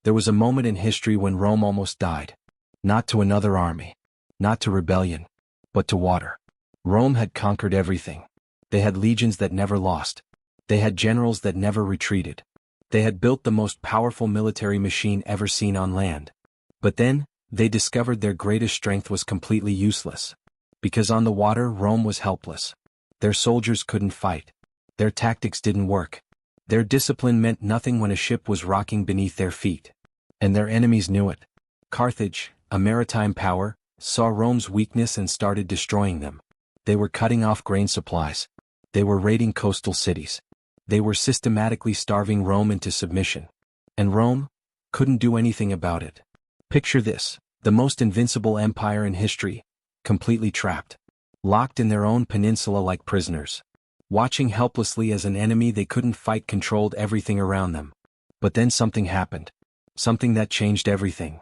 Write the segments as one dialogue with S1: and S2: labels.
S1: There was a moment in history when Rome almost died. Not to another army. Not to rebellion. But to water. Rome had conquered everything. They had legions that never lost. They had generals that never retreated. They had built the most powerful military machine ever seen on land. But then, they discovered their greatest strength was completely useless. Because on the water, Rome was helpless. Their soldiers couldn't fight. Their tactics didn't work. Their discipline meant nothing when a ship was rocking beneath their feet. And their enemies knew it. Carthage, a maritime power, saw Rome's weakness and started destroying them. They were cutting off grain supplies. They were raiding coastal cities. They were systematically starving Rome into submission. And Rome couldn't do anything about it. Picture this, the most invincible empire in history, completely trapped. Locked in their own peninsula like prisoners. Watching helplessly as an enemy they couldn't fight controlled everything around them. But then something happened. Something that changed everything.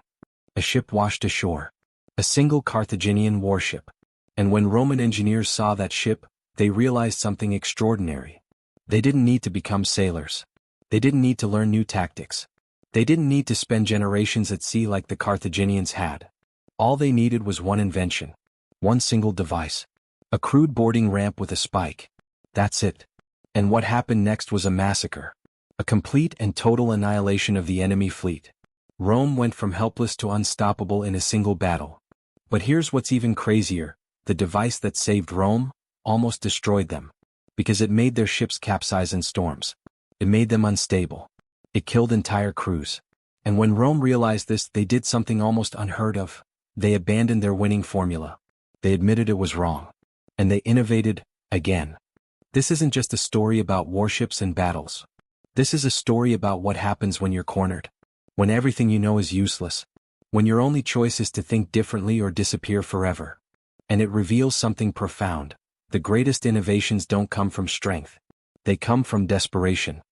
S1: A ship washed ashore. A single Carthaginian warship. And when Roman engineers saw that ship, they realized something extraordinary. They didn't need to become sailors. They didn't need to learn new tactics. They didn't need to spend generations at sea like the Carthaginians had. All they needed was one invention. One single device. A crude boarding ramp with a spike. That's it. And what happened next was a massacre. A complete and total annihilation of the enemy fleet. Rome went from helpless to unstoppable in a single battle. But here's what's even crazier, the device that saved Rome almost destroyed them. Because it made their ships capsize in storms. It made them unstable. It killed entire crews. And when Rome realized this, they did something almost unheard of. They abandoned their winning formula. They admitted it was wrong. And they innovated, again. This isn't just a story about warships and battles. This is a story about what happens when you're cornered. When everything you know is useless. When your only choice is to think differently or disappear forever. And it reveals something profound. The greatest innovations don't come from strength. They come from desperation.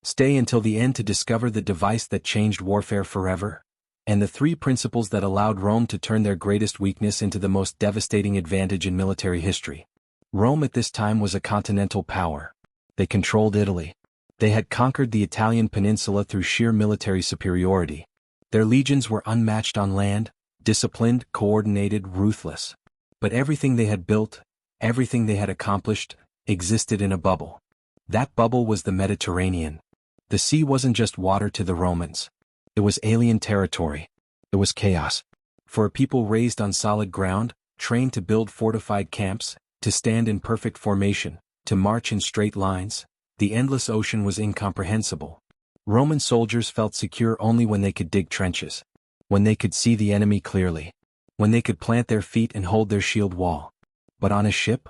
S1: Stay until the end to discover the device that changed warfare forever. And the 3 principles that allowed Rome to turn their greatest weakness into the most devastating advantage in military history. Rome at this time was a continental power. They controlled Italy. They had conquered the Italian peninsula through sheer military superiority. Their legions were unmatched on land, disciplined, coordinated, ruthless. But everything they had built, everything they had accomplished, existed in a bubble. That bubble was the Mediterranean. The sea wasn't just water to the Romans. It was alien territory. It was chaos. For a people raised on solid ground, trained to build fortified camps, to stand in perfect formation, to march in straight lines, the endless ocean was incomprehensible. Roman soldiers felt secure only when they could dig trenches. When they could see the enemy clearly. When they could plant their feet and hold their shield wall. But on a ship?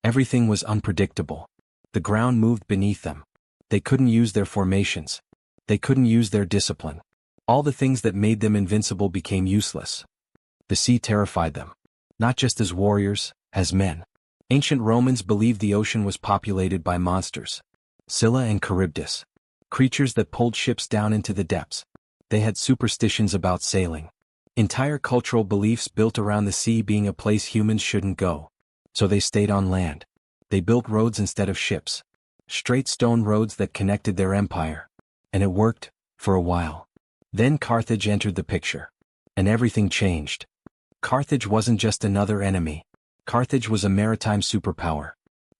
S1: Everything was unpredictable. The ground moved beneath them. They couldn't use their formations. They couldn't use their discipline. All the things that made them invincible became useless. The sea terrified them. Not just as warriors, as men. Ancient Romans believed the ocean was populated by monsters. Scylla and Charybdis. Creatures that pulled ships down into the depths. They had superstitions about sailing. Entire cultural beliefs built around the sea being a place humans shouldn't go. So they stayed on land. They built roads instead of ships. Straight stone roads that connected their empire. And it worked, for a while. Then Carthage entered the picture. And everything changed. Carthage wasn't just another enemy. Carthage was a maritime superpower.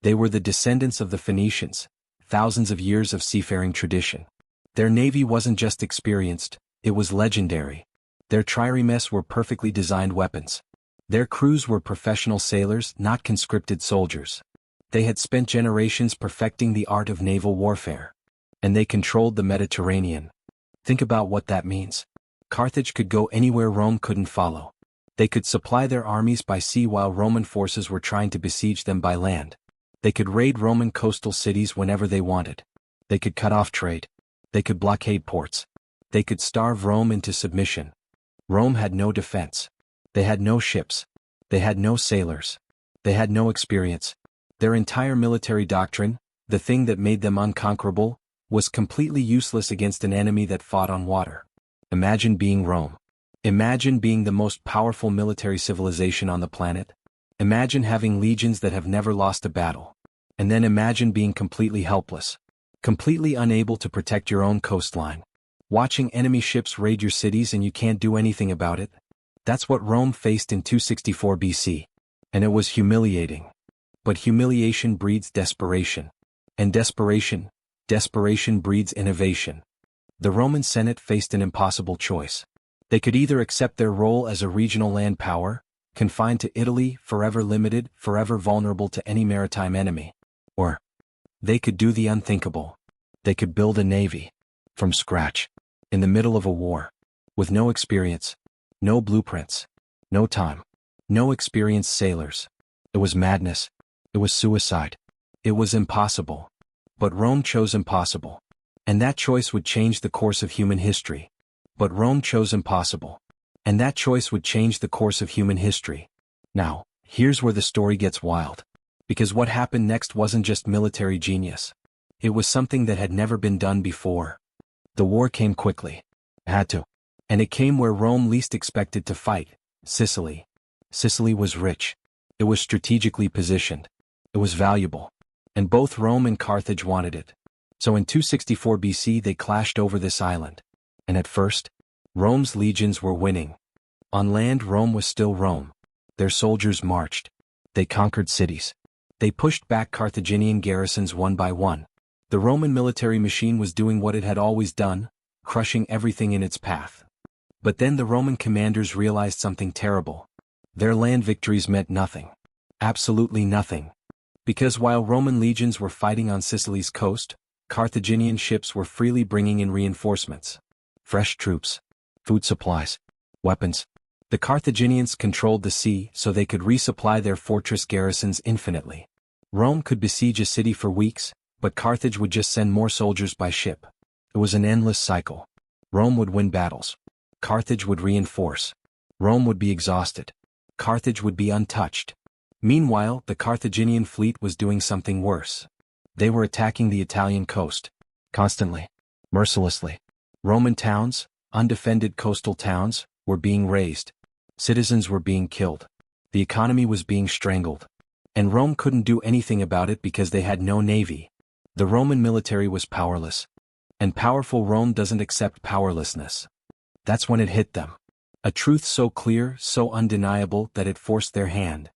S1: They were the descendants of the Phoenicians, thousands of years of seafaring tradition. Their navy wasn't just experienced, it was legendary. Their triremes were perfectly designed weapons. Their crews were professional sailors, not conscripted soldiers. They had spent generations perfecting the art of naval warfare. And they controlled the Mediterranean. Think about what that means. Carthage could go anywhere Rome couldn't follow. They could supply their armies by sea while Roman forces were trying to besiege them by land. They could raid Roman coastal cities whenever they wanted. They could cut off trade. They could blockade ports. They could starve Rome into submission. Rome had no defense. They had no ships. They had no sailors. They had no experience. Their entire military doctrine, the thing that made them unconquerable, was completely useless against an enemy that fought on water. Imagine being Rome. Imagine being the most powerful military civilization on the planet. Imagine having legions that have never lost a battle. And then imagine being completely helpless. Completely unable to protect your own coastline. Watching enemy ships raid your cities and you can't do anything about it? That's what Rome faced in 264 BC. And it was humiliating. But humiliation breeds desperation. And desperation breeds innovation. The Roman Senate faced an impossible choice. They could either accept their role as a regional land power, confined to Italy, forever limited, forever vulnerable to any maritime enemy. Or they could do the unthinkable. They could build a navy. From scratch. In the middle of a war. With no experience. No blueprints. No time. No experienced sailors. It was madness. It was suicide. It was impossible. But Rome chose impossible. And that choice would change the course of human history. But Rome chose impossible. And that choice would change the course of human history. Now, here's where the story gets wild. Because what happened next wasn't just military genius. It was something that had never been done before. The war came quickly. It had to. And it came where Rome least expected to fight, Sicily. Sicily was rich. It was strategically positioned. It was valuable. And both Rome and Carthage wanted it. So in 264 BC they clashed over this island. And at first, Rome's legions were winning. On land Rome was still Rome. Their soldiers marched. They conquered cities. They pushed back Carthaginian garrisons one by one. The Roman military machine was doing what it had always done, crushing everything in its path. But then the Roman commanders realized something terrible. Their land victories meant nothing. Absolutely nothing. Because while Roman legions were fighting on Sicily's coast, Carthaginian ships were freely bringing in reinforcements. Fresh troops. Food supplies. Weapons. The Carthaginians controlled the sea so they could resupply their fortress garrisons infinitely. Rome could besiege a city for weeks, but Carthage would just send more soldiers by ship. It was an endless cycle. Rome would win battles. Carthage would reinforce. Rome would be exhausted. Carthage would be untouched. Meanwhile, the Carthaginian fleet was doing something worse. They were attacking the Italian coast. Constantly. Mercilessly. Roman towns, undefended coastal towns, were being razed. Citizens were being killed. The economy was being strangled. And Rome couldn't do anything about it because they had no navy. The Roman military was powerless. And powerful Rome doesn't accept powerlessness. That's when it hit them. A truth so clear, so undeniable that it forced their hand.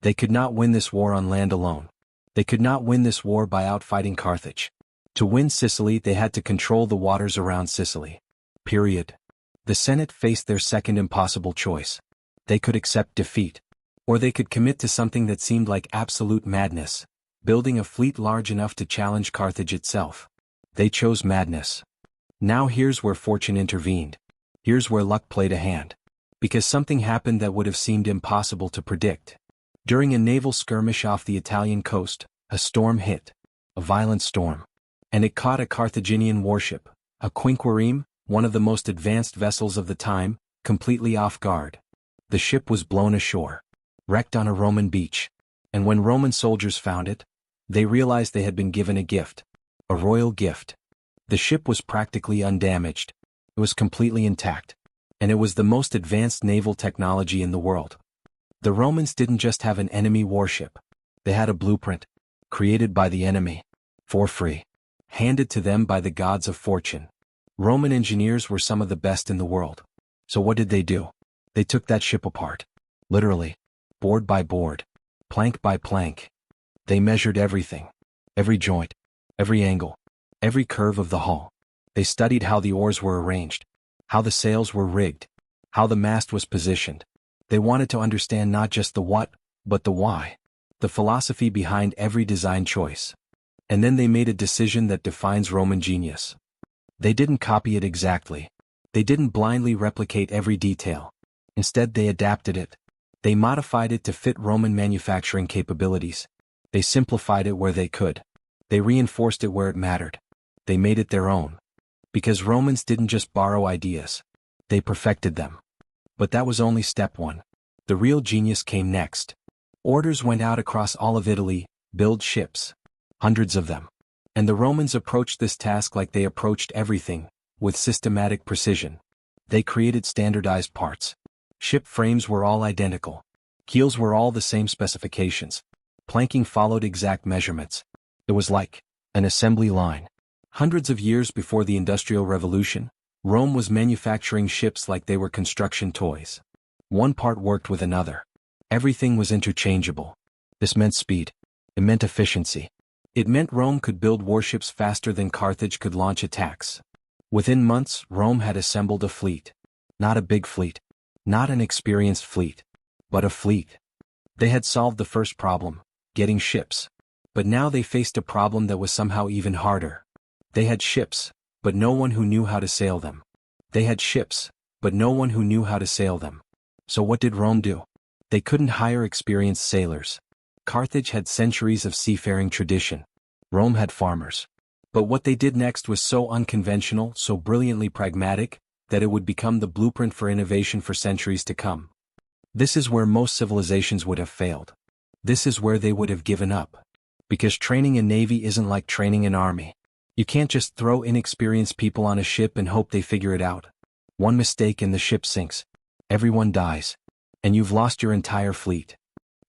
S1: They could not win this war on land alone. They could not win this war by outfighting Carthage. To win Sicily they had to control the waters around Sicily. Period. The Senate faced their second impossible choice. They could accept defeat. Or they could commit to something that seemed like absolute madness, building a fleet large enough to challenge Carthage itself. They chose madness. Now here's where fortune intervened. Here's where luck played a hand. Because something happened that would have seemed impossible to predict. During a naval skirmish off the Italian coast, a storm hit. A violent storm. And it caught a Carthaginian warship, a quinquereme, one of the most advanced vessels of the time, completely off guard. The ship was blown ashore. Wrecked on a Roman beach. And when Roman soldiers found it, they realized they had been given a gift. A royal gift. The ship was practically undamaged. It was completely intact. And it was the most advanced naval technology in the world. The Romans didn't just have an enemy warship. They had a blueprint. Created by the enemy. For free. Handed to them by the gods of fortune. Roman engineers were some of the best in the world. So what did they do? They took that ship apart. Literally. Board by board. Plank by plank. They measured everything. Every joint. Every angle. Every curve of the hull. They studied how the oars were arranged. How the sails were rigged. How the mast was positioned. They wanted to understand not just the what, but the why. The philosophy behind every design choice. And then they made a decision that defines Roman genius. They didn't copy it exactly. They didn't blindly replicate every detail. Instead they adapted it. They modified it to fit Roman manufacturing capabilities. They simplified it where they could. They reinforced it where it mattered. They made it their own. Because Romans didn't just borrow ideas. They perfected them. But that was only step one. The real genius came next. Orders went out across all of Italy, build ships. Hundreds of them. And the Romans approached this task like they approached everything, with systematic precision. They created standardized parts. Ship frames were all identical. Keels were all the same specifications. Planking followed exact measurements. It was like an assembly line. Hundreds of years before the Industrial Revolution, Rome was manufacturing ships like they were construction toys. One part worked with another. Everything was interchangeable. This meant speed. It meant efficiency. It meant Rome could build warships faster than Carthage could launch attacks. Within months, Rome had assembled a fleet. Not a big fleet. Not an experienced fleet. But a fleet. They had solved the first problem, getting ships. But now they faced a problem that was somehow even harder. They had ships, but no one who knew how to sail them. They had ships, but no one who knew how to sail them. So what did Rome do? They couldn't hire experienced sailors. Carthage had centuries of seafaring tradition. Rome had farmers. But what they did next was so unconventional, so brilliantly pragmatic, that it would become the blueprint for innovation for centuries to come. This is where most civilizations would have failed. This is where they would have given up. Because training a navy isn't like training an army. You can't just throw inexperienced people on a ship and hope they figure it out. One mistake and the ship sinks. Everyone dies. And you've lost your entire fleet.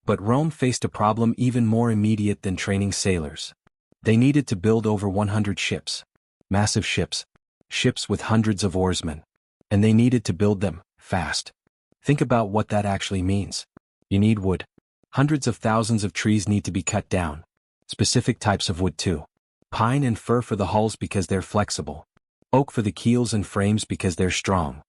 S1: But Rome faced a problem even more immediate than training sailors. They needed to build over 100 ships. Massive ships. Ships with hundreds of oarsmen. And they needed to build them, fast. Think about what that actually means. You need wood. Hundreds of thousands of trees need to be cut down. Specific types of wood too. Pine and fir for the hulls because they're flexible. Oak for the keels and frames because they're strong.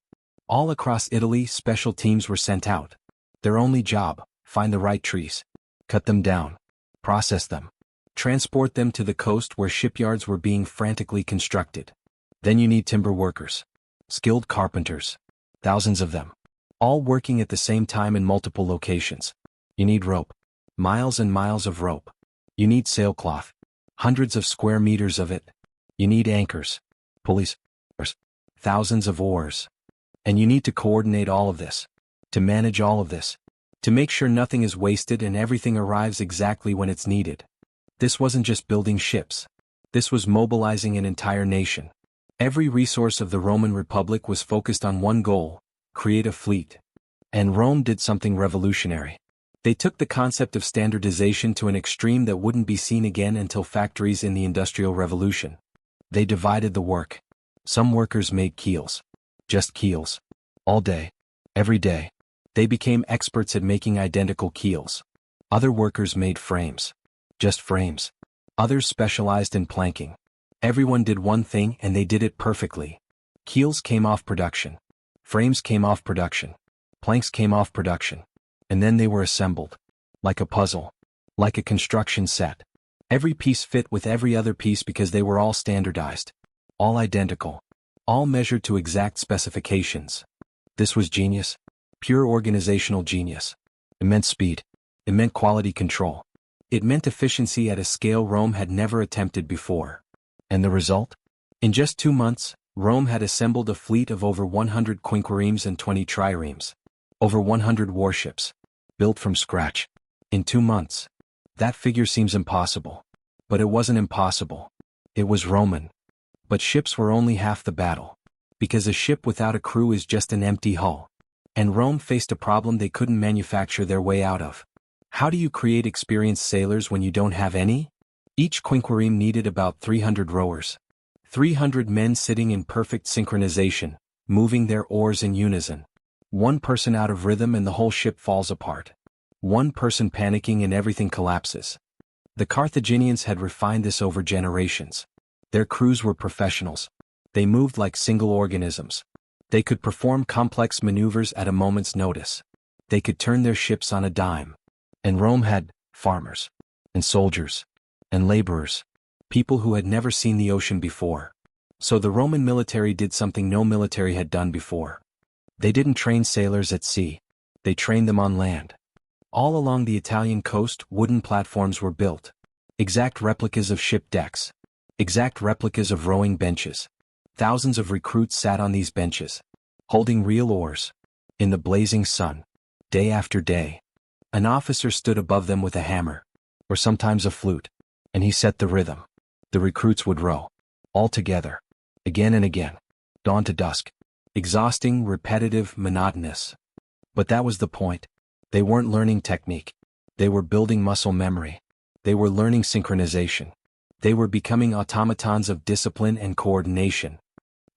S1: All across Italy, special teams were sent out. Their only job, find the right trees. Cut them down. Process them. Transport them to the coast where shipyards were being frantically constructed. Then you need timber workers. Skilled carpenters. Thousands of them. All working at the same time in multiple locations. You need rope. Miles and miles of rope. You need sailcloth. Hundreds of square meters of it. You need anchors. Pulleys. Thousands of oars. And you need to coordinate all of this. To manage all of this. To make sure nothing is wasted and everything arrives exactly when it's needed. This wasn't just building ships. This was mobilizing an entire nation. Every resource of the Roman Republic was focused on one goal: create a fleet. And Rome did something revolutionary. They took the concept of standardization to an extreme that wouldn't be seen again until factories in the Industrial Revolution. They divided the work. Some workers made keels. Just keels. All day. Every day. They became experts at making identical keels. Other workers made frames. Just frames. Others specialized in planking. Everyone did one thing and they did it perfectly. Keels came off production. Frames came off production. Planks came off production. And then they were assembled. Like a puzzle. Like a construction set. Every piece fit with every other piece because they were all standardized. All identical. All measured to exact specifications. This was genius. Pure organizational genius. It meant speed. It meant quality control. It meant efficiency at a scale Rome had never attempted before. And the result? In just 2 months, Rome had assembled a fleet of over 100 quinqueremes and 20 triremes. Over 100 warships. Built from scratch. In 2 months. That figure seems impossible. But it wasn't impossible. It was Roman. But ships were only half the battle. Because a ship without a crew is just an empty hull. And Rome faced a problem they couldn't manufacture their way out of. How do you create experienced sailors when you don't have any? Each quinquereme needed about 300 rowers. 300 men sitting in perfect synchronization, moving their oars in unison. One person out of rhythm and the whole ship falls apart. One person panicking and everything collapses. The Carthaginians had refined this over generations. Their crews were professionals. They moved like single organisms. They could perform complex maneuvers at a moment's notice. They could turn their ships on a dime. And Rome had farmers, and soldiers, and laborers, people who had never seen the ocean before. So the Roman military did something no military had done before. They didn't train sailors at sea. They trained them on land. All along the Italian coast, wooden platforms were built. Exact replicas of ship decks. Exact replicas of rowing benches. Thousands of recruits sat on these benches, holding real oars, in the blazing sun, day after day. An officer stood above them with a hammer, or sometimes a flute, and he set the rhythm. The recruits would row, all together, again and again, dawn to dusk. Exhausting, repetitive, monotonous. But that was the point. They weren't learning technique. They were building muscle memory. They were learning synchronization. They were becoming automatons of discipline and coordination.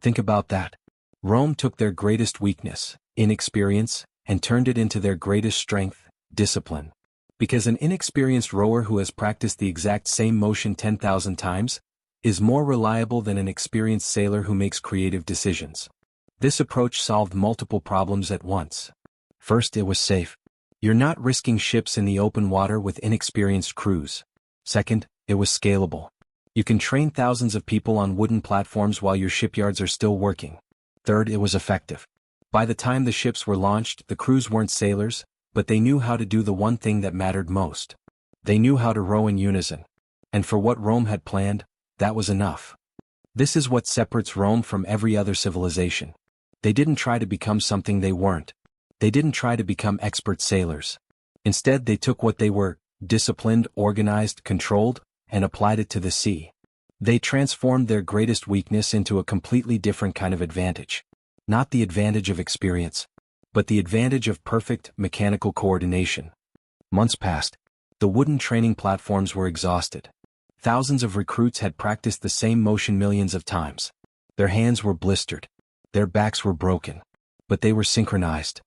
S1: Think about that. Rome took their greatest weakness, inexperience, and turned it into their greatest strength, discipline. Because an inexperienced rower who has practiced the exact same motion 10,000 times is more reliable than an experienced sailor who makes creative decisions. This approach solved multiple problems at once. First, it was safe. You're not risking ships in the open water with inexperienced crews. Second, it was scalable. You can train thousands of people on wooden platforms while your shipyards are still working. Third, it was effective. By the time the ships were launched, the crews weren't sailors, but they knew how to do the one thing that mattered most. They knew how to row in unison. And for what Rome had planned, that was enough. This is what separates Rome from every other civilization. They didn't try to become something they weren't. They didn't try to become expert sailors. Instead, they took what they were, disciplined, organized, controlled, and applied it to the sea. They transformed their greatest weakness into a completely different kind of advantage. Not the advantage of experience, but the advantage of perfect, mechanical coordination. Months passed. The wooden training platforms were exhausted. Thousands of recruits had practiced the same motion millions of times. Their hands were blistered. Their backs were broken. But they were synchronized.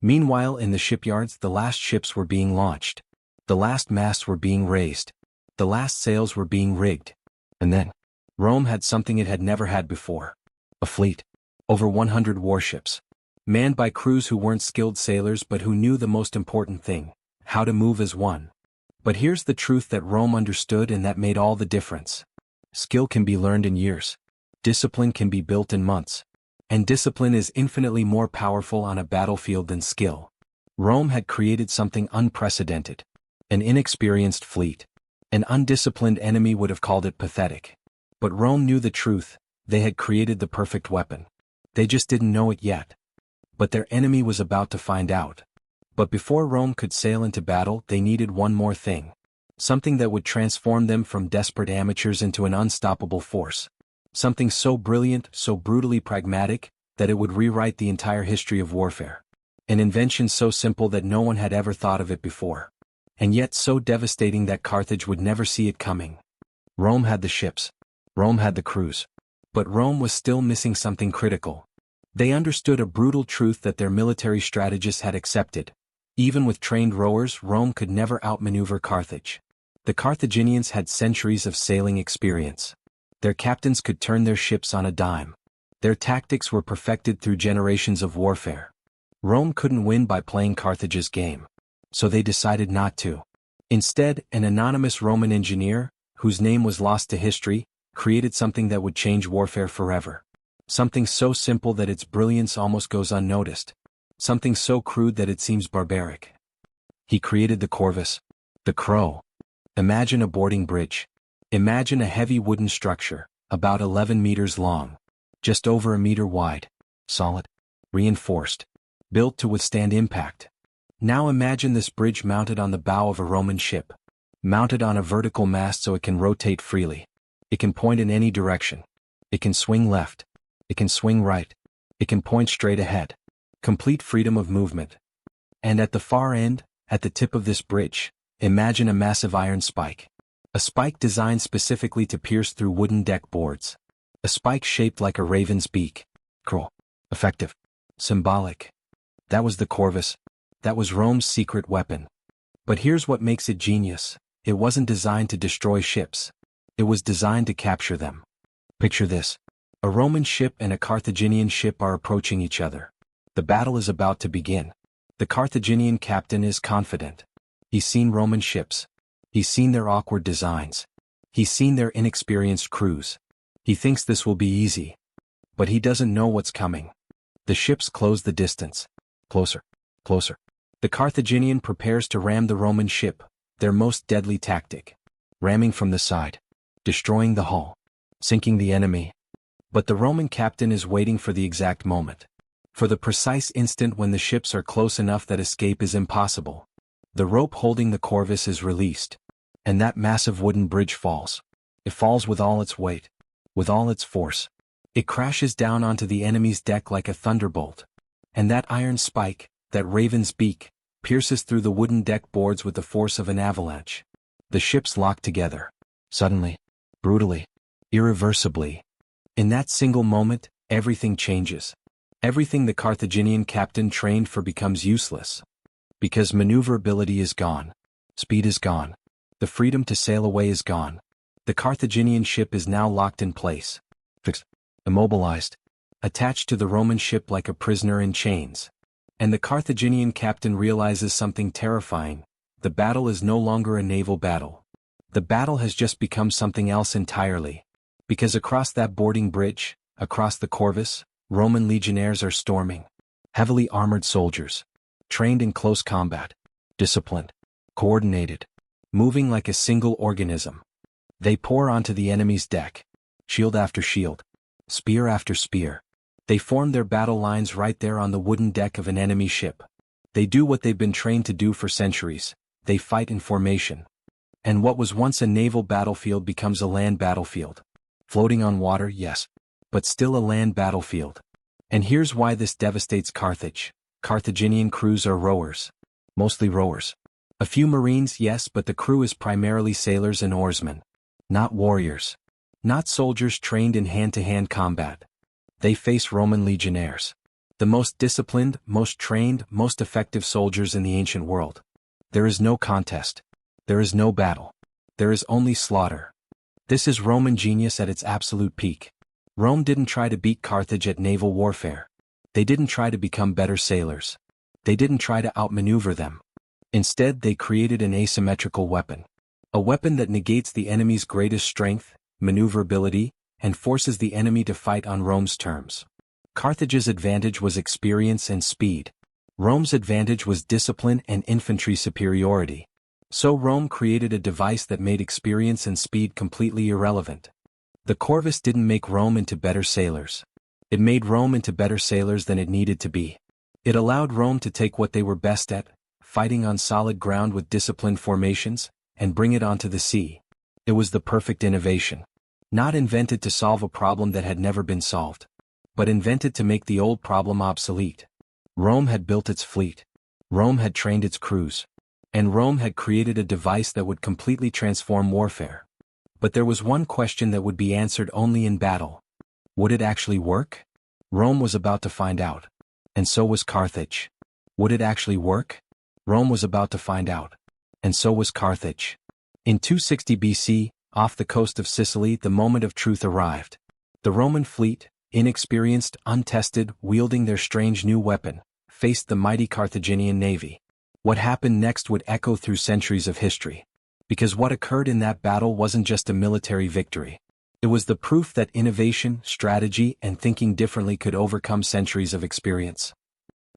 S1: Meanwhile, in the shipyards, the last ships were being launched. The last masts were being raised. The last sails were being rigged. And then, Rome had something it had never had before. A fleet. Over 100 warships. Manned by crews who weren't skilled sailors but who knew the most important thing: how to move as one. But here's the truth that Rome understood and that made all the difference. Skill can be learned in years. Discipline can be built in months. And discipline is infinitely more powerful on a battlefield than skill. Rome had created something unprecedented. An inexperienced fleet. An undisciplined enemy would have called it pathetic. But Rome knew the truth: they had created the perfect weapon. They just didn't know it yet. But their enemy was about to find out. But before Rome could sail into battle, they needed one more thing. Something that would transform them from desperate amateurs into an unstoppable force. Something so brilliant, so brutally pragmatic, that it would rewrite the entire history of warfare. An invention so simple that no one had ever thought of it before. And yet so devastating that Carthage would never see it coming. Rome had the ships. Rome had the crews. But Rome was still missing something critical. They understood a brutal truth that their military strategists had accepted. Even with trained rowers, Rome could never outmaneuver Carthage. The Carthaginians had centuries of sailing experience. Their captains could turn their ships on a dime. Their tactics were perfected through generations of warfare. Rome couldn't win by playing Carthage's game. So they decided not to. Instead, an anonymous Roman engineer, whose name was lost to history, created something that would change warfare forever. Something so simple that its brilliance almost goes unnoticed. Something so crude that it seems barbaric. He created the corvus. The crow. Imagine a boarding bridge. Imagine a heavy wooden structure, about 11 meters long. Just over a meter wide. Solid. Reinforced. Built to withstand impact. Now imagine this bridge mounted on the bow of a Roman ship. Mounted on a vertical mast so it can rotate freely. It can point in any direction. It can swing left. It can swing right. It can point straight ahead. Complete freedom of movement. And at the far end, at the tip of this bridge, imagine a massive iron spike. A spike designed specifically to pierce through wooden deck boards. A spike shaped like a raven's beak. Cruel. Effective. Symbolic. That was the corvus. That was Rome's secret weapon. But here's what makes it genius. It wasn't designed to destroy ships. It was designed to capture them. Picture this. A Roman ship and a Carthaginian ship are approaching each other. The battle is about to begin. The Carthaginian captain is confident. He's seen Roman ships. He's seen their awkward designs. He's seen their inexperienced crews. He thinks this will be easy. But he doesn't know what's coming. The ships close the distance. Closer. Closer. The Carthaginian prepares to ram the Roman ship, their most deadly tactic. Ramming from the side. Destroying the hull. Sinking the enemy. But the Roman captain is waiting for the exact moment. For the precise instant when the ships are close enough that escape is impossible. The rope holding the corvus is released. And that massive wooden bridge falls. It falls with all its weight. With all its force. It crashes down onto the enemy's deck like a thunderbolt. And that iron spike, that raven's beak, pierces through the wooden deck boards with the force of an avalanche. The ships lock together. Suddenly. Brutally. Irreversibly. In that single moment, everything changes. Everything the Carthaginian captain trained for becomes useless. Because maneuverability is gone. Speed is gone. The freedom to sail away is gone. The Carthaginian ship is now locked in place. Fixed. Immobilized. Attached to the Roman ship like a prisoner in chains. And the Carthaginian captain realizes something terrifying. The battle is no longer a naval battle. The battle has just become something else entirely. Because across that boarding bridge, across the Corvus, Roman legionnaires are storming. Heavily armored soldiers. Trained in close combat. Disciplined. Coordinated. Moving like a single organism. They pour onto the enemy's deck. Shield after shield. Spear after spear. They form their battle lines right there on the wooden deck of an enemy ship. They do what they've been trained to do for centuries. They fight in formation. And what was once a naval battlefield becomes a land battlefield. Floating on water, yes. But still a land battlefield. And here's why this devastates Carthage. Carthaginian crews are rowers. Mostly rowers. A few marines, yes, but the crew is primarily sailors and oarsmen. Not warriors. Not soldiers trained in hand-to-hand combat. They face Roman legionnaires. The most disciplined, most trained, most effective soldiers in the ancient world. There is no contest. There is no battle. There is only slaughter. This is Roman genius at its absolute peak. Rome didn't try to beat Carthage at naval warfare. They didn't try to become better sailors. They didn't try to outmaneuver them. Instead, they created an asymmetrical weapon. A weapon that negates the enemy's greatest strength, maneuverability, and forces the enemy to fight on Rome's terms. Carthage's advantage was experience and speed. Rome's advantage was discipline and infantry superiority. So Rome created a device that made experience and speed completely irrelevant. The Corvus didn't make Rome into better sailors. It made Rome into better sailors than it needed to be. It allowed Rome to take what they were best at, fighting on solid ground with disciplined formations, and bring it onto the sea. It was the perfect innovation. Not invented to solve a problem that had never been solved, but invented to make the old problem obsolete. Rome had built its fleet. Rome had trained its crews. And Rome had created a device that would completely transform warfare. But there was one question that would be answered only in battle. Would it actually work? Rome was about to find out. And so was Carthage. Would it actually work? Rome was about to find out. And so was Carthage. In 260 BC, off the coast of Sicily, the moment of truth arrived. The Roman fleet, inexperienced, untested, wielding their strange new weapon, faced the mighty Carthaginian navy. What happened next would echo through centuries of history. Because what occurred in that battle wasn't just a military victory. It was the proof that innovation, strategy, and thinking differently could overcome centuries of experience.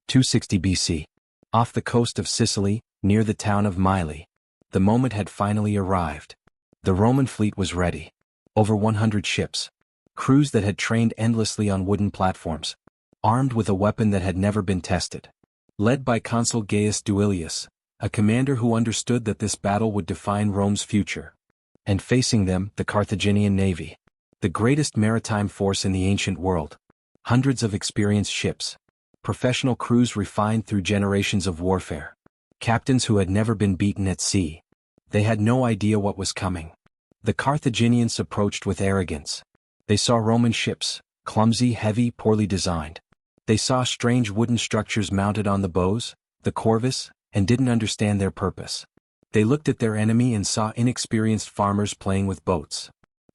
S1: 260 BC. Off the coast of Sicily, near the town of Mylae. The moment had finally arrived. The Roman fleet was ready. Over 100 ships. Crews that had trained endlessly on wooden platforms. Armed with a weapon that had never been tested. Led by Consul Gaius Duilius, a commander who understood that this battle would define Rome's future. And facing them, the Carthaginian navy. The greatest maritime force in the ancient world. Hundreds of experienced ships. Professional crews refined through generations of warfare. Captains who had never been beaten at sea. They had no idea what was coming. The Carthaginians approached with arrogance. They saw Roman ships, clumsy, heavy, poorly designed. They saw strange wooden structures mounted on the bows, the Corvus, and didn't understand their purpose. They looked at their enemy and saw inexperienced farmers playing with boats.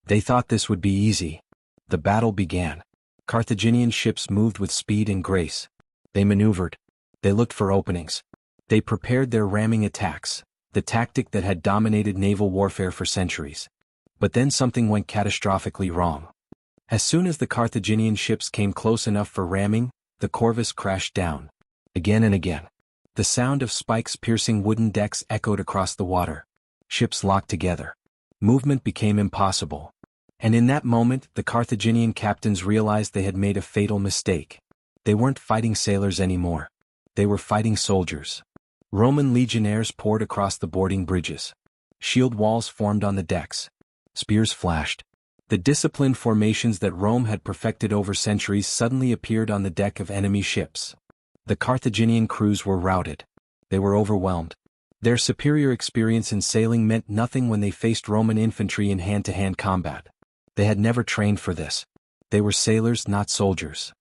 S1: They thought this would be easy. The battle began. Carthaginian ships moved with speed and grace. They maneuvered. They looked for openings. They prepared their ramming attacks, the tactic that had dominated naval warfare for centuries. But then something went catastrophically wrong. As soon as the Carthaginian ships came close enough for ramming, the Corvus crashed down. Again and again. The sound of spikes piercing wooden decks echoed across the water. Ships locked together. Movement became impossible. And in that moment, the Carthaginian captains realized they had made a fatal mistake. They weren't fighting sailors anymore. They were fighting soldiers. Roman legionnaires poured across the boarding bridges. Shield walls formed on the decks. Spears flashed. The disciplined formations that Rome had perfected over centuries suddenly appeared on the deck of enemy ships. The Carthaginian crews were routed. They were overwhelmed. Their superior experience in sailing meant nothing when they faced Roman infantry in hand-to-hand combat. They had never trained for this. They were sailors, not soldiers.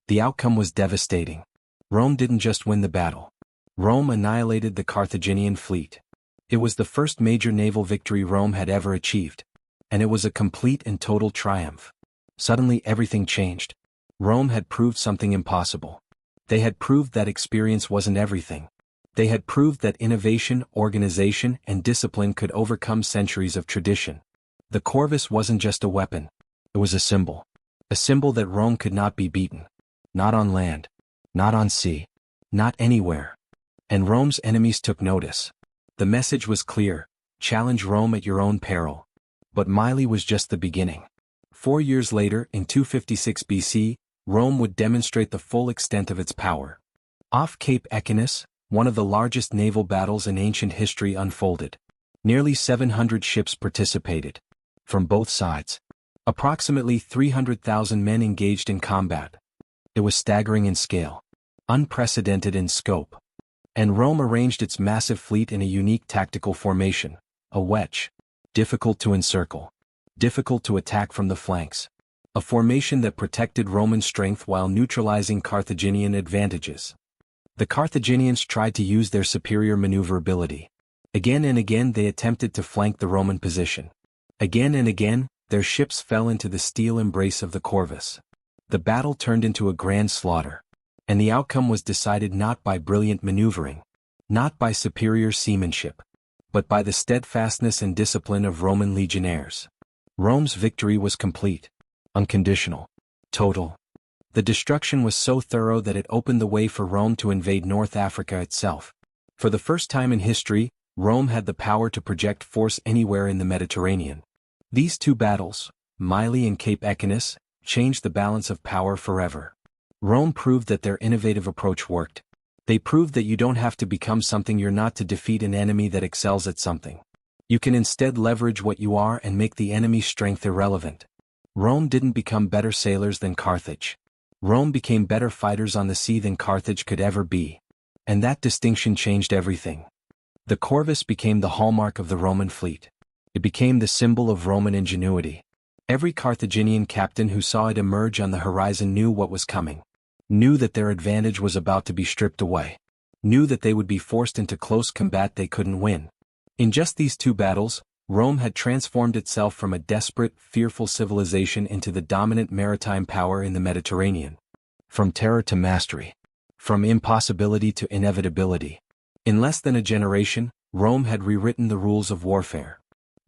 S1: The outcome was devastating. Rome didn't just win the battle. Rome annihilated the Carthaginian fleet. It was the first major naval victory Rome had ever achieved. And it was a complete and total triumph. Suddenly everything changed. Rome had proved something impossible. They had proved that experience wasn't everything. They had proved that innovation, organization, and discipline could overcome centuries of tradition. The corvus wasn't just a weapon. It was a symbol. A symbol that Rome could not be beaten. Not on land. Not on sea. Not anywhere. And Rome's enemies took notice. The message was clear: challenge Rome at your own peril. But Mylae was just the beginning. 4 years later, in 256 BC, Rome would demonstrate the full extent of its power. Off Cape Equinus, one of the largest naval battles in ancient history unfolded. Nearly 700 ships participated. From both sides. Approximately 300,000 men engaged in combat. It was staggering in scale. Unprecedented in scope. And Rome arranged its massive fleet in a unique tactical formation, a wedge. Difficult to encircle. Difficult to attack from the flanks. A formation that protected Roman strength while neutralizing Carthaginian advantages. The Carthaginians tried to use their superior maneuverability. Again and again they attempted to flank the Roman position. Again and again, their ships fell into the steel embrace of the corvus. The battle turned into a grand slaughter. And the outcome was decided not by brilliant maneuvering, not by superior seamanship, but by the steadfastness and discipline of Roman legionnaires. Rome's victory was complete, unconditional, total. The destruction was so thorough that it opened the way for Rome to invade North Africa itself. For the first time in history, Rome had the power to project force anywhere in the Mediterranean. These two battles, Mylae and Cape Equinus, changed the balance of power forever. Rome proved that their innovative approach worked. They proved that you don't have to become something you're not to defeat an enemy that excels at something. You can instead leverage what you are and make the enemy's strength irrelevant. Rome didn't become better sailors than Carthage. Rome became better fighters on the sea than Carthage could ever be. And that distinction changed everything. The corvus became the hallmark of the Roman fleet. It became the symbol of Roman ingenuity. Every Carthaginian captain who saw it emerge on the horizon knew what was coming. Knew that their advantage was about to be stripped away. Knew that they would be forced into close combat they couldn't win. In just these two battles, Rome had transformed itself from a desperate, fearful civilization into the dominant maritime power in the Mediterranean. From terror to mastery. From impossibility to inevitability. In less than a generation, Rome had rewritten the rules of warfare.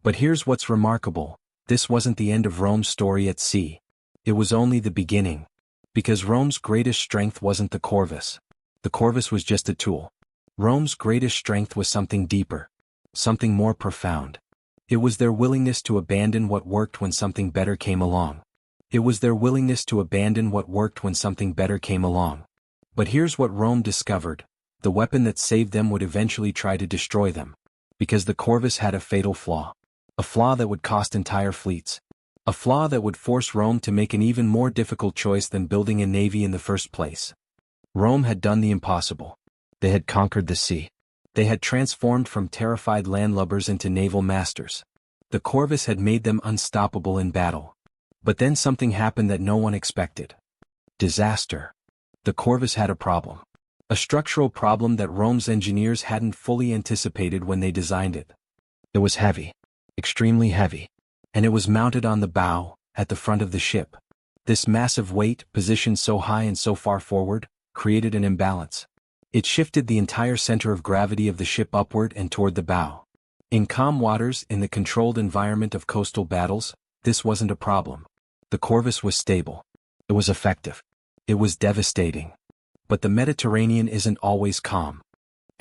S1: But here's what's remarkable: this wasn't the end of Rome's story at sea. It was only the beginning. Because Rome's greatest strength wasn't the corvus. The corvus was just a tool. Rome's greatest strength was something deeper. Something more profound. It was their willingness to abandon what worked when something better came along. It was their willingness to abandon what worked when something better came along. But here's what Rome discovered: the weapon that saved them would eventually try to destroy them. Because the corvus had a fatal flaw. A flaw that would cost entire fleets. A flaw that would force Rome to make an even more difficult choice than building a navy in the first place. Rome had done the impossible. They had conquered the sea. They had transformed from terrified landlubbers into naval masters. The corvus had made them unstoppable in battle. But then something happened that no one expected. Disaster. The corvus had a problem. A structural problem that Rome's engineers hadn't fully anticipated when they designed it. It was heavy. Extremely heavy. And it was mounted on the bow, at the front of the ship. This massive weight, positioned so high and so far forward, created an imbalance. It shifted the entire center of gravity of the ship upward and toward the bow. In calm waters, in the controlled environment of coastal battles, this wasn't a problem. The corvus was stable. It was effective. It was devastating. But the Mediterranean isn't always calm.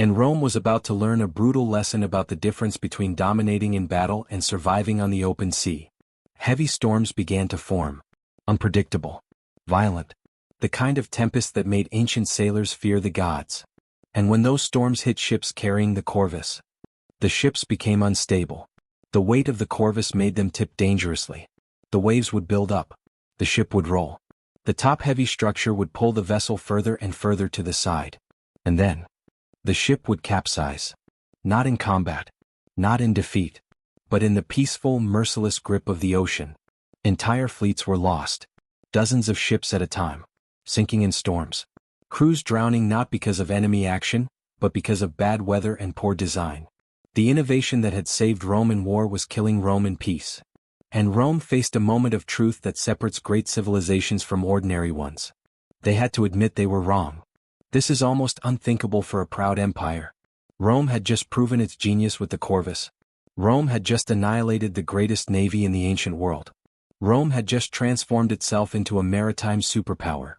S1: And Rome was about to learn a brutal lesson about the difference between dominating in battle and surviving on the open sea. Heavy storms began to form. Unpredictable. Violent. The kind of tempest that made ancient sailors fear the gods. And when those storms hit ships carrying the corvus, the ships became unstable. The weight of the corvus made them tip dangerously. The waves would build up. The ship would roll. The top-heavy structure would pull the vessel further and further to the side. And then the ship would capsize. Not in combat. Not in defeat. But in the peaceful, merciless grip of the ocean. Entire fleets were lost. Dozens of ships at a time. sinking in storms. Crews drowning not because of enemy action, but because of bad weather and poor design. The innovation that had saved Rome in war was killing Rome in peace. And Rome faced a moment of truth that separates great civilizations from ordinary ones. They had to admit they were wrong. This is almost unthinkable for a proud empire. Rome had just proven its genius with the Corvus. Rome had just annihilated the greatest navy in the ancient world. Rome had just transformed itself into a maritime superpower.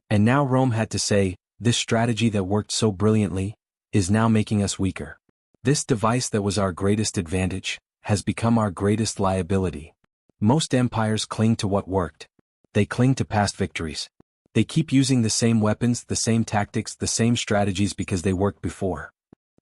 S1: And now Rome had to say, this strategy that worked so brilliantly is now making us weaker. This device that was our greatest advantage has become our greatest liability. Most empires cling to what worked. They cling to past victories. They keep using the same weapons, the same tactics, the same strategies because they worked before.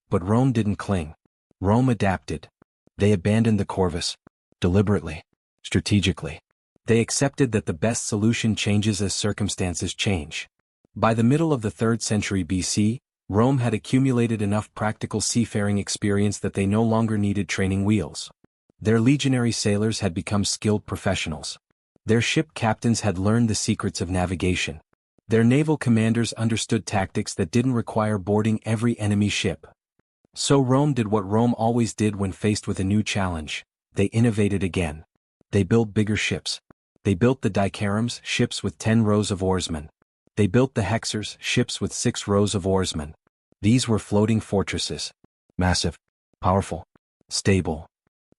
S1: But Rome didn't cling. Rome adapted. They abandoned the Corvus. Deliberately. Strategically. They accepted that the best solution changes as circumstances change. By the middle of the 3rd century BC, Rome had accumulated enough practical seafaring experience that they no longer needed training wheels. Their legionary sailors had become skilled professionals. Their ship captains had learned the secrets of navigation. Their naval commanders understood tactics that didn't require boarding every enemy ship. So Rome did what Rome always did when faced with a new challenge. They innovated again. They built bigger ships. They built the dicarems, ships with 10 rows of oarsmen. They built the hexers, ships with 6 rows of oarsmen. These were floating fortresses. Massive. Powerful. Stable.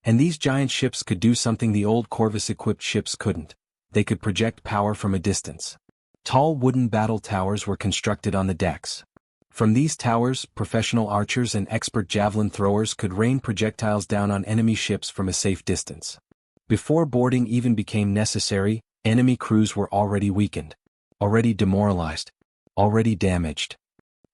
S1: And these giant ships could do something the old Corvus-equipped ships couldn't. They could project power from a distance. Tall wooden battle towers were constructed on the decks. From these towers, professional archers and expert javelin throwers could rain projectiles down on enemy ships from a safe distance. Before boarding even became necessary, enemy crews were already weakened, already demoralized, already damaged.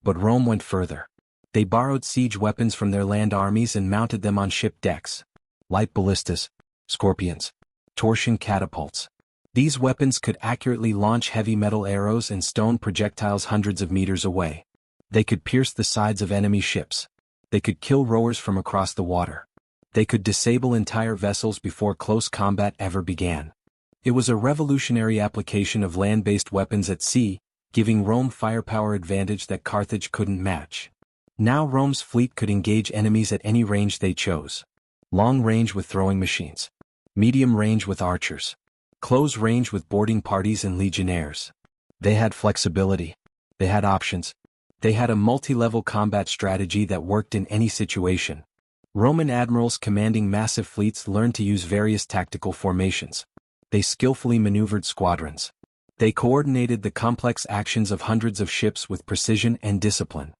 S1: But Rome went further. They borrowed siege weapons from their land armies and mounted them on ship decks. Light ballistas, scorpions, torsion catapults. These weapons could accurately launch heavy metal arrows and stone projectiles hundreds of meters away. They could pierce the sides of enemy ships. They could kill rowers from across the water. They could disable entire vessels before close combat ever began. It was a revolutionary application of land-based weapons at sea, giving Rome firepower advantage that Carthage couldn't match. Now Rome's fleet could engage enemies at any range they chose. Long range with throwing machines. Medium range with archers. Close range with boarding parties and legionnaires. They had flexibility. They had options. They had a multi-level combat strategy that worked in any situation. Roman admirals commanding massive fleets learned to use various tactical formations. They skillfully maneuvered squadrons. They coordinated the complex actions of hundreds of ships with precision and discipline.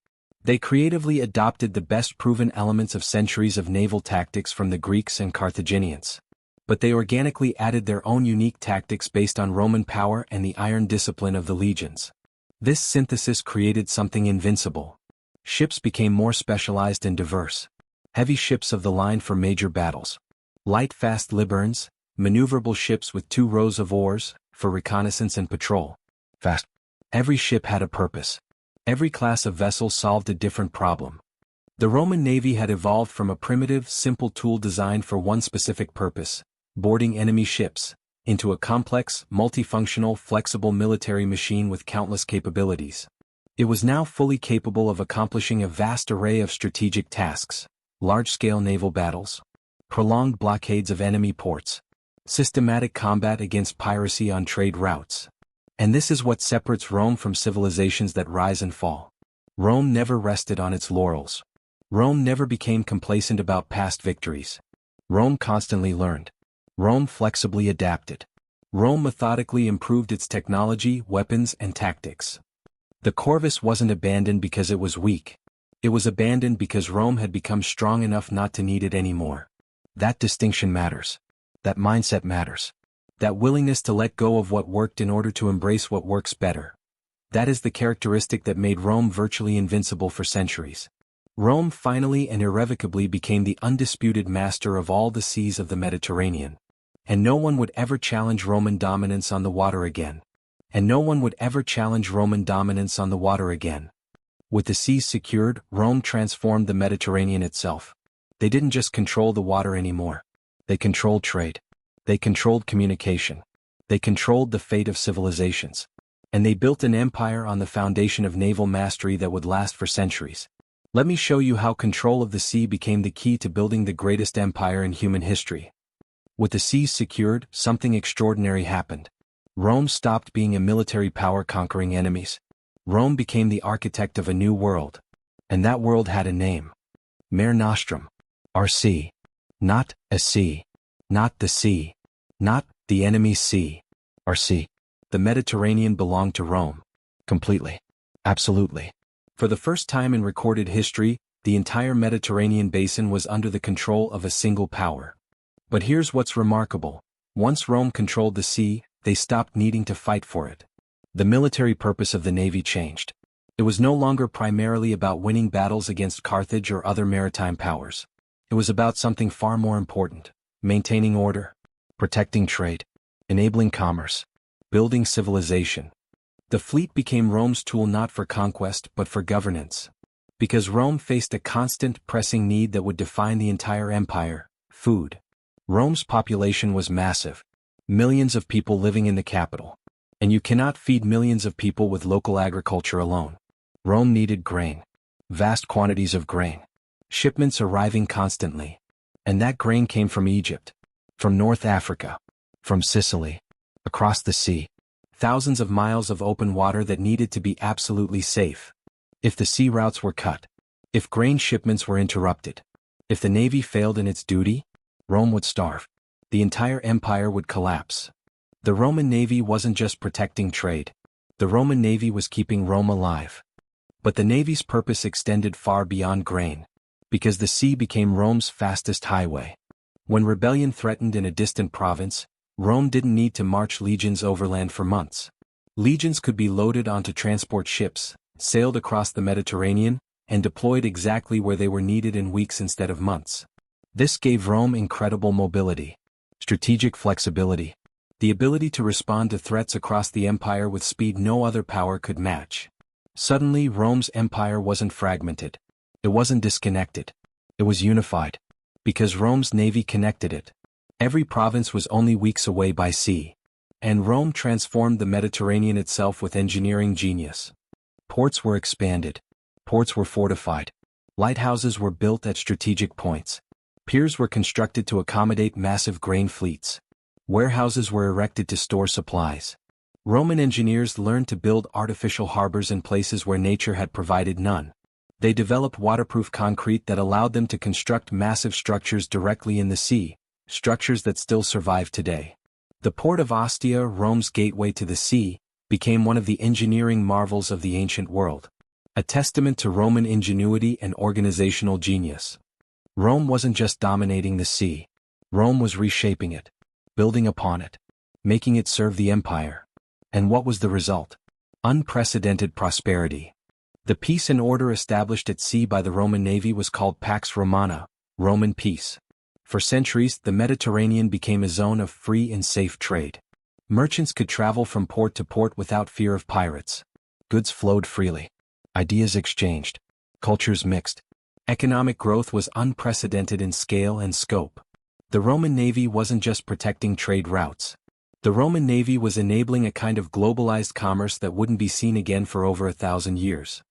S1: They creatively adopted the best proven elements of centuries of naval tactics from the Greeks and Carthaginians. But they organically added their own unique tactics based on Roman power and the iron discipline of the legions. This synthesis created something invincible. Ships became more specialized and diverse. Heavy ships of the line for major battles. Light fast liberns, maneuverable ships with 2 rows of oars, for reconnaissance and patrol. Fast. Every ship had a purpose. Every class of vessel solved a different problem. The Roman Navy had evolved from a primitive, simple tool designed for one specific purpose, boarding enemy ships, into a complex, multifunctional, flexible military machine with countless capabilities. It was now fully capable of accomplishing a vast array of strategic tasks, large-scale naval battles, prolonged blockades of enemy ports, systematic combat against piracy on trade routes. And this is what separates Rome from civilizations that rise and fall. Rome never rested on its laurels. Rome never became complacent about past victories. Rome constantly learned. Rome flexibly adapted. Rome methodically improved its technology, weapons, and tactics. The Corvus wasn't abandoned because it was weak. It was abandoned because Rome had become strong enough not to need it anymore. That distinction matters. That mindset matters. That willingness to let go of what worked in order to embrace what works better. That is the characteristic that made Rome virtually invincible for centuries. Rome finally and irrevocably became the undisputed master of all the seas of the Mediterranean. And no one would ever challenge Roman dominance on the water again. And no one would ever challenge Roman dominance on the water again. With the seas secured, Rome transformed the Mediterranean itself. They didn't just control the water anymore. They controlled trade. They controlled communication. They controlled the fate of civilizations. And they built an empire on the foundation of naval mastery that would last for centuries. Let me show you how control of the sea became the key to building the greatest empire in human history. With the seas secured, something extraordinary happened. Rome stopped being a military power conquering enemies. Rome became the architect of a new world. And that world had a name. Mare Nostrum. Our sea. Not a sea. Not the sea. Not the enemy's sea. Our sea. The Mediterranean belonged to Rome. Completely. Absolutely. For the first time in recorded history, the entire Mediterranean basin was under the control of a single power. But here's what's remarkable. Once Rome controlled the sea, they stopped needing to fight for it. The military purpose of the navy changed. It was no longer primarily about winning battles against Carthage or other maritime powers. It was about something far more important: maintaining order, protecting trade, enabling commerce, building civilization. The fleet became Rome's tool not for conquest but for governance. Because Rome faced a constant, pressing need that would define the entire empire: food. Rome's population was massive. Millions of people living in the capital. And you cannot feed millions of people with local agriculture alone. Rome needed grain. Vast quantities of grain. Shipments arriving constantly. And that grain came from Egypt. From North Africa. From Sicily. Across the sea. Thousands of miles of open water that needed to be absolutely safe. If the sea routes were cut. If grain shipments were interrupted. If the navy failed in its duty, Rome would starve. The entire empire would collapse. The Roman navy wasn't just protecting trade. The Roman navy was keeping Rome alive. But the navy's purpose extended far beyond grain. Because the sea became Rome's fastest highway. When rebellion threatened in a distant province, Rome didn't need to march legions overland for months. Legions could be loaded onto transport ships, sailed across the Mediterranean, and deployed exactly where they were needed in weeks instead of months. This gave Rome incredible mobility, strategic flexibility, the ability to respond to threats across the empire with speed no other power could match. Suddenly, Rome's empire wasn't fragmented. It wasn't disconnected. It was unified. Because Rome's navy connected it. Every province was only weeks away by sea. And Rome transformed the Mediterranean itself with engineering genius. Ports were expanded. Ports were fortified. Lighthouses were built at strategic points. Piers were constructed to accommodate massive grain fleets. Warehouses were erected to store supplies. Roman engineers learned to build artificial harbors in places where nature had provided none. They developed waterproof concrete that allowed them to construct massive structures directly in the sea, structures that still survive today. The port of Ostia, Rome's gateway to the sea, became one of the engineering marvels of the ancient world. A testament to Roman ingenuity and organizational genius. Rome wasn't just dominating the sea. Rome was reshaping it, building upon it, making it serve the empire. And what was the result? Unprecedented prosperity. The peace and order established at sea by the Roman navy was called Pax Romana, Roman peace. For centuries, the Mediterranean became a zone of free and safe trade. Merchants could travel from port to port without fear of pirates. Goods flowed freely. Ideas exchanged. Cultures mixed. Economic growth was unprecedented in scale and scope. The Roman navy wasn't just protecting trade routes. The Roman navy was enabling a kind of globalized commerce that wouldn't be seen again for over 1,000 years.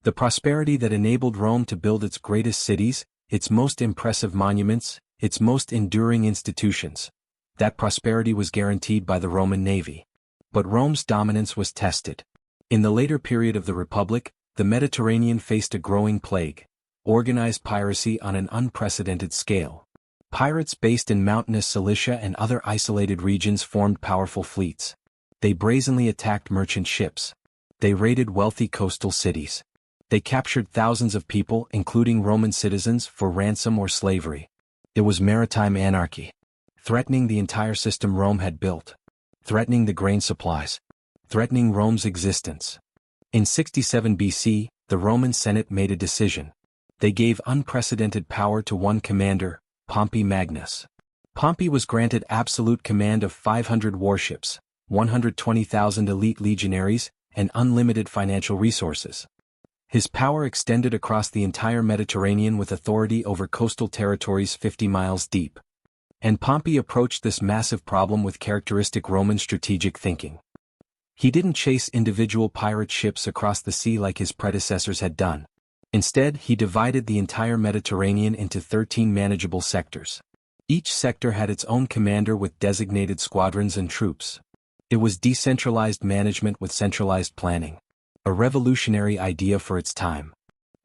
S1: The prosperity that enabled Rome to build its greatest cities, its most impressive monuments, its most enduring institutions. That prosperity was guaranteed by the Roman navy. But Rome's dominance was tested. In the later period of the Republic, the Mediterranean faced a growing plague: organized piracy on an unprecedented scale. Pirates based in mountainous Cilicia and other isolated regions formed powerful fleets. They brazenly attacked merchant ships. They raided wealthy coastal cities. They captured thousands of people, including Roman citizens, for ransom or slavery. It was maritime anarchy. Threatening the entire system Rome had built. Threatening the grain supplies. Threatening Rome's existence. In 67 BC, the Roman Senate made a decision. They gave unprecedented power to one commander, Pompey Magnus. Pompey was granted absolute command of 500 warships, 120,000 elite legionaries, and unlimited financial resources. His power extended across the entire Mediterranean with authority over coastal territories 50 miles deep. And Pompey approached this massive problem with characteristic Roman strategic thinking. He didn't chase individual pirate ships across the sea like his predecessors had done. Instead, he divided the entire Mediterranean into 13 manageable sectors. Each sector had its own commander with designated squadrons and troops. It was decentralized management with centralized planning. A revolutionary idea for its time.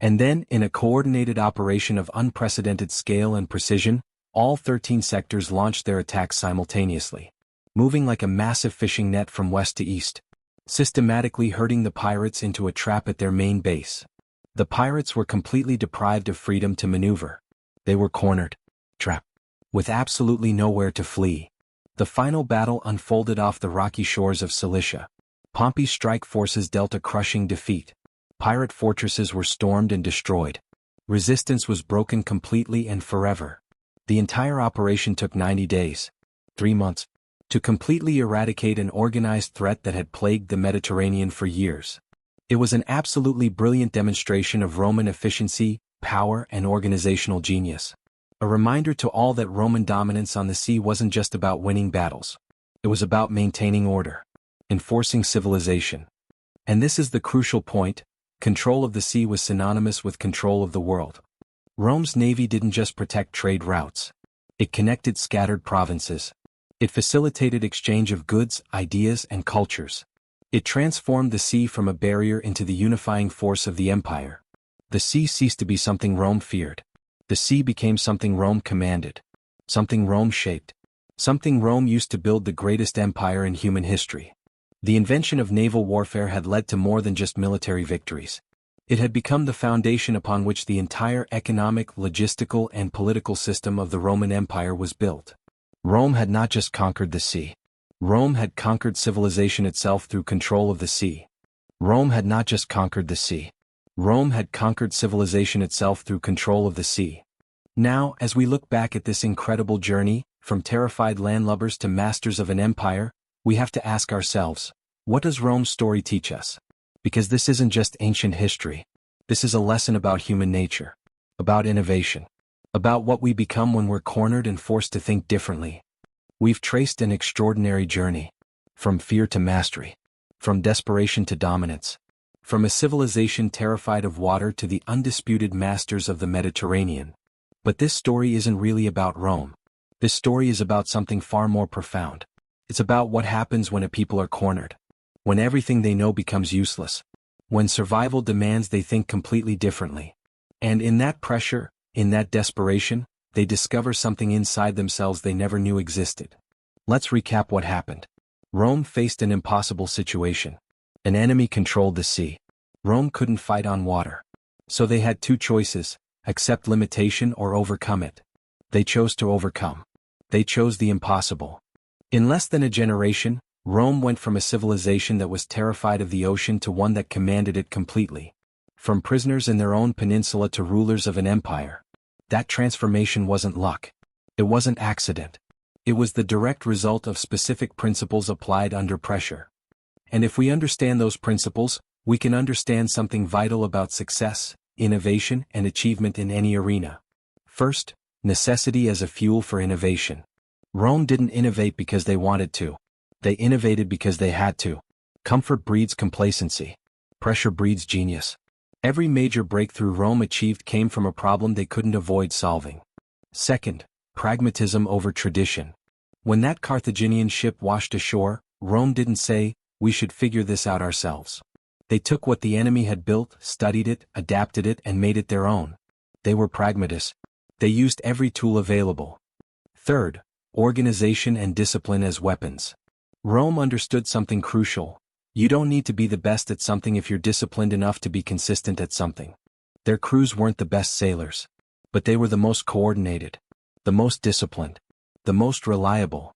S1: And then, in a coordinated operation of unprecedented scale and precision, all 13 sectors launched their attacks simultaneously, moving like a massive fishing net from west to east, systematically herding the pirates into a trap at their main base. The pirates were completely deprived of freedom to maneuver. They were cornered, trapped, with absolutely nowhere to flee. The final battle unfolded off the rocky shores of Cilicia. Pompey's strike forces dealt a crushing defeat. Pirate fortresses were stormed and destroyed. Resistance was broken completely and forever. The entire operation took 90 days, 3 months, to completely eradicate an organized threat that had plagued the Mediterranean for years. It was an absolutely brilliant demonstration of Roman efficiency, power, and organizational genius. A reminder to all that Roman dominance on the sea wasn't just about winning battles. It was about maintaining order, enforcing civilization. And this is the crucial point: control of the sea was synonymous with control of the world. Rome's navy didn't just protect trade routes. It connected scattered provinces. It facilitated exchange of goods, ideas, and cultures. It transformed the sea from a barrier into the unifying force of the empire. The sea ceased to be something Rome feared. The sea became something Rome commanded. Something Rome shaped. Something Rome used to build the greatest empire in human history. The invention of naval warfare had led to more than just military victories. It had become the foundation upon which the entire economic, logistical, and political system of the Roman Empire was built. Rome had not just conquered the sea. Rome had conquered civilization itself through control of the sea. Rome had not just conquered the sea. Rome had conquered civilization itself through control of the sea. Now, as we look back at this incredible journey, from terrified landlubbers to masters of an empire, we have to ask ourselves, what does Rome's story teach us? Because this isn't just ancient history. This is a lesson about human nature, about innovation, about what we become when we're cornered and forced to think differently. We've traced an extraordinary journey, from fear to mastery, from desperation to dominance, from a civilization terrified of water to the undisputed masters of the Mediterranean. But this story isn't really about Rome. This story is about something far more profound. It's about what happens when a people are cornered, when everything they know becomes useless, when survival demands they think completely differently. And in that pressure, in that desperation, they discover something inside themselves they never knew existed. Let's recap what happened. Rome faced an impossible situation. An enemy controlled the sea. Rome couldn't fight on water. So they had two choices: accept limitation or overcome it. They chose to overcome. They chose the impossible. In less than a generation, Rome went from a civilization that was terrified of the ocean to one that commanded it completely. From prisoners in their own peninsula to rulers of an empire. That transformation wasn't luck. It wasn't accident. It was the direct result of specific principles applied under pressure. And if we understand those principles, we can understand something vital about success, innovation, and achievement in any arena. First, necessity as a fuel for innovation. Rome didn't innovate because they wanted to. They innovated because they had to. Comfort breeds complacency. Pressure breeds genius. Every major breakthrough Rome achieved came from a problem they couldn't avoid solving. Second, pragmatism over tradition. When that Carthaginian ship washed ashore, Rome didn't say, "We should figure this out ourselves." They took what the enemy had built, studied it, adapted it, and made it their own. They were pragmatists. They used every tool available. Third, organization and discipline as weapons. Rome understood something crucial. You don't need to be the best at something if you're disciplined enough to be consistent at something. Their crews weren't the best sailors, but they were the most coordinated, the most disciplined, the most reliable.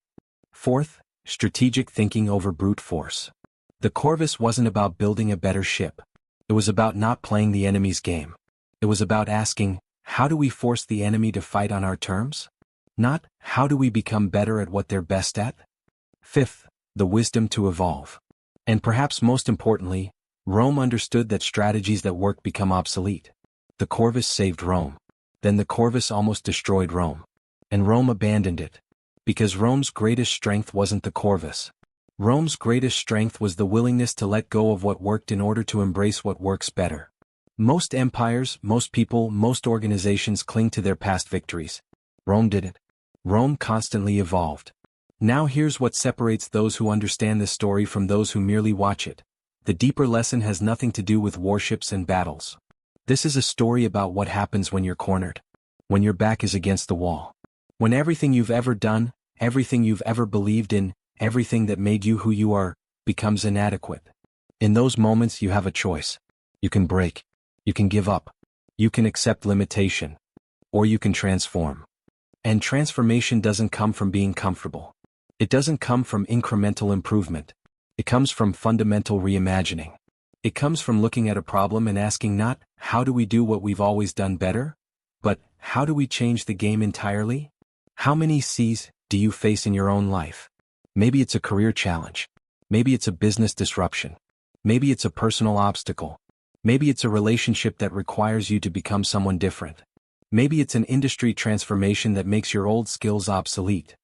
S1: Fourth, strategic thinking over brute force. The Corvus wasn't about building a better ship. It was about not playing the enemy's game. It was about asking, how do we force the enemy to fight on our terms? Not, how do we become better at what they're best at? Fifth, the wisdom to evolve. And perhaps most importantly, Rome understood that strategies that work become obsolete. The Corvus saved Rome. Then the Corvus almost destroyed Rome. And Rome abandoned it. Because Rome's greatest strength wasn't the Corvus. Rome's greatest strength was the willingness to let go of what worked in order to embrace what works better. Most empires, most people, most organizations cling to their past victories. Rome didn't. Rome constantly evolved. Now here's what separates those who understand this story from those who merely watch it. The deeper lesson has nothing to do with warships and battles. This is a story about what happens when you're cornered. When your back is against the wall. When everything you've ever done, everything you've ever believed in, everything that made you who you are, becomes inadequate. In those moments you have a choice. You can break. You can give up. You can accept limitation. Or you can transform. And transformation doesn't come from being comfortable. It doesn't come from incremental improvement. It comes from fundamental reimagining. It comes from looking at a problem and asking not, how do we do what we've always done better? But, how do we change the game entirely? How many C's do you face in your own life? Maybe it's a career challenge. Maybe it's a business disruption. Maybe it's a personal obstacle. Maybe it's a relationship that requires you to become someone different. Maybe it's an industry transformation that makes your old skills obsolete.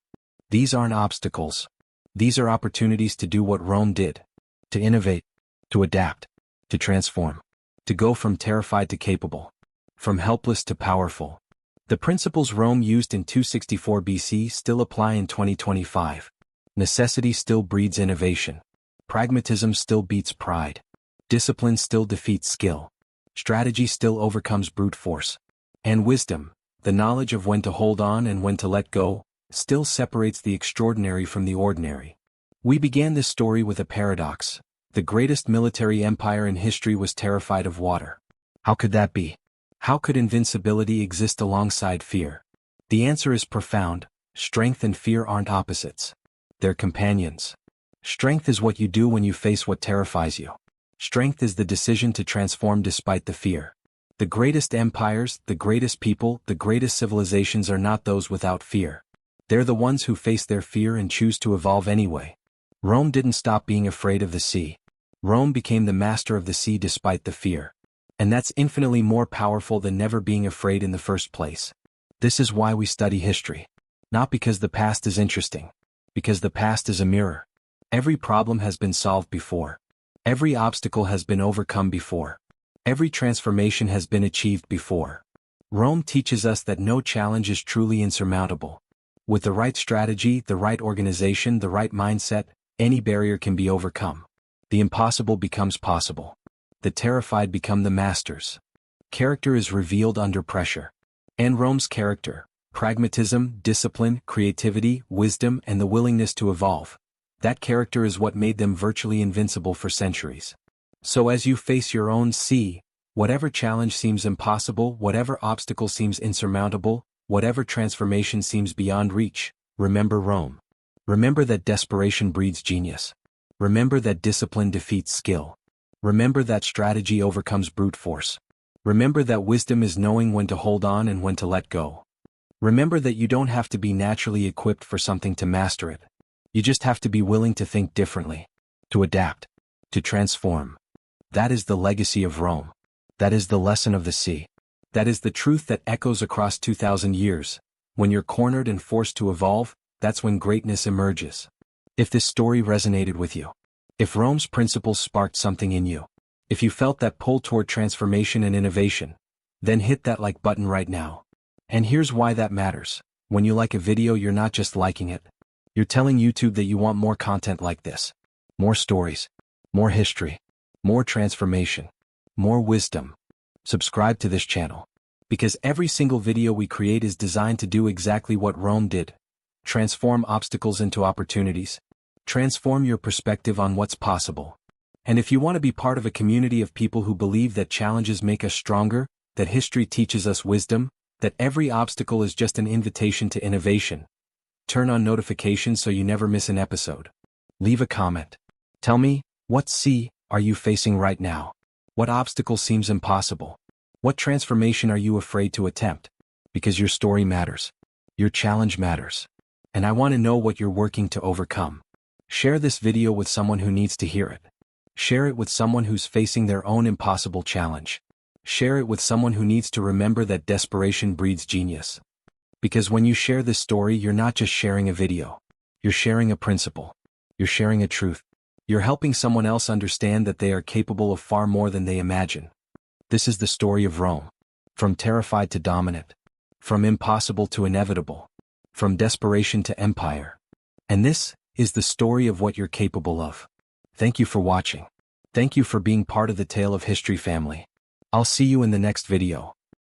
S1: These aren't obstacles. These are opportunities to do what Rome did. To innovate. To adapt. To transform. To go from terrified to capable. From helpless to powerful. The principles Rome used in 264 BC still apply in 2025. Necessity still breeds innovation. Pragmatism still beats pride. Discipline still defeats skill. Strategy still overcomes brute force. And wisdom, the knowledge of when to hold on and when to let go, still separates the extraordinary from the ordinary. We began this story with a paradox. The greatest military empire in history was terrified of water. How could that be? How could invincibility exist alongside fear? The answer is profound. Strength and fear aren't opposites. They're companions. Strength is what you do when you face what terrifies you. Strength is the decision to transform despite the fear. The greatest empires, the greatest people, the greatest civilizations are not those without fear. They're the ones who face their fear and choose to evolve anyway. Rome didn't stop being afraid of the sea. Rome became the master of the sea despite the fear. And that's infinitely more powerful than never being afraid in the first place. This is why we study history. Not because the past is interesting. Because the past is a mirror. Every problem has been solved before. Every obstacle has been overcome before. Every transformation has been achieved before. Rome teaches us that no challenge is truly insurmountable. With the right strategy, the right organization, the right mindset, any barrier can be overcome. The impossible becomes possible. The terrified become the masters. Character is revealed under pressure. And Rome's character, pragmatism, discipline, creativity, wisdom, and the willingness to evolve. That character is what made them virtually invincible for centuries. So as you face your own sea, whatever challenge seems impossible, whatever obstacle seems insurmountable, whatever transformation seems beyond reach, remember Rome. Remember that desperation breeds genius. Remember that discipline defeats skill. Remember that strategy overcomes brute force. Remember that wisdom is knowing when to hold on and when to let go. Remember that you don't have to be naturally equipped for something to master it. You just have to be willing to think differently. To adapt. To transform. That is the legacy of Rome. That is the lesson of the sea. That is the truth that echoes across 2,000 years. When you're cornered and forced to evolve, that's when greatness emerges. If this story resonated with you, if Rome's principles sparked something in you, if you felt that pull toward transformation and innovation, then hit that like button right now. And here's why that matters. When you like a video, you're not just liking it. You're telling YouTube that you want more content like this. More stories. More history. More transformation. More wisdom. Subscribe to this channel. Because every single video we create is designed to do exactly what Rome did. Transform obstacles into opportunities. Transform your perspective on what's possible. And if you want to be part of a community of people who believe that challenges make us stronger, that history teaches us wisdom, that every obstacle is just an invitation to innovation, turn on notifications so you never miss an episode. Leave a comment. Tell me, what sea are you facing right now? What obstacle seems impossible? What transformation are you afraid to attempt? Because your story matters. Your challenge matters. And I want to know what you're working to overcome. Share this video with someone who needs to hear it. Share it with someone who's facing their own impossible challenge. Share it with someone who needs to remember that desperation breeds genius. Because when you share this story, you're not just sharing a video. You're sharing a principle. You're sharing a truth. You're helping someone else understand that they are capable of far more than they imagine. This is the story of Rome. From terrified to dominant. From impossible to inevitable. From desperation to empire. And this is the story of what you're capable of. Thank you for watching. Thank you for being part of the Tale of History family. I'll see you in the next video.